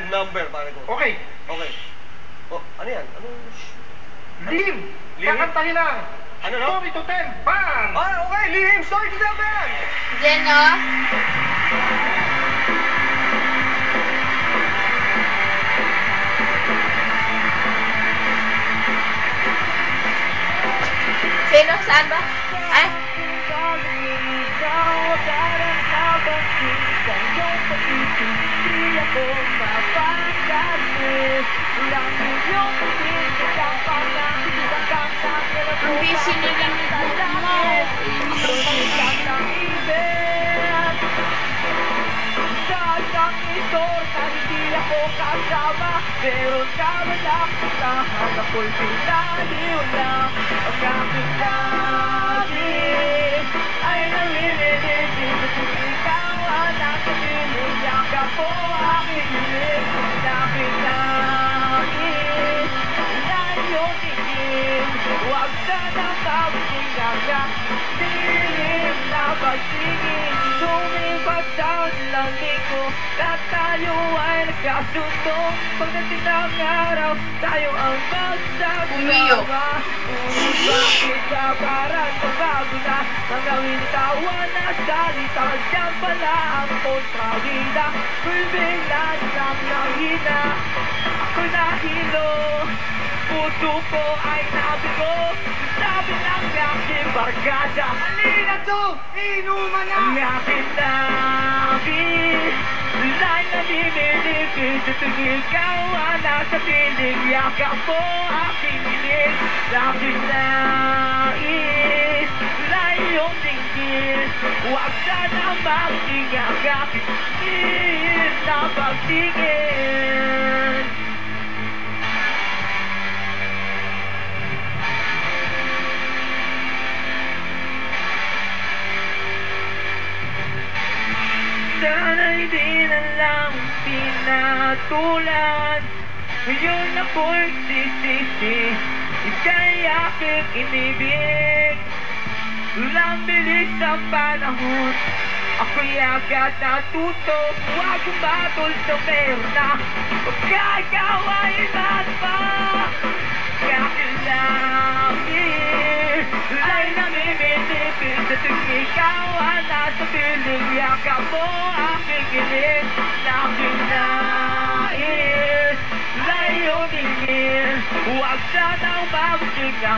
Band number, pare ko. Okay. Okay. Oh, ano yan? Anong... Lihim. Lihim? Kakantahin lang. Ano, no? Story to 10, band! Ah, okay. Lihim, Story to 10 Band! Diyan, no? Sino? Saan ba? Ay? Ang busy nilang mo. Meron ka ba napuntahan ako'y pinaliw lang ang aking langit ay naririnig at ikaw ang nasa piling yakap ko aking hiling aking langit na iyong tingin huwag sanang kabiting ang aking na pagtingin lumipat sa langit ko na tayo ay nagkasundo pagdating ng araw tayo ang magsasama ngunit bakit ba parang pagbago na ang gawin tawa na salita siyang pala ang kontrabida ako'y bigla siyang nahina ako'y nahilo puso ko ay nabigo sabi ng aking barkada halina to, inuman na ang aking langit Lay na dinilipid at ikaw ang nasa piling yakap mo aking hiling aking nais Lay iyong tingin huwag sana maging ang aking tingin na pagtingin Sana'y di na lang pinatulan Ngayon ako'y sisisi Ika'y aking inibig Ang bilis ng panahon Ako'y agad natuto Huwag umatol sa perna Pagka ikaw ay matpa Kakilangin Ay namimilipid At ikaw ang nasa piling yakap mo aking giling Aking nais Na iyong tingin Huwag sanang mabuting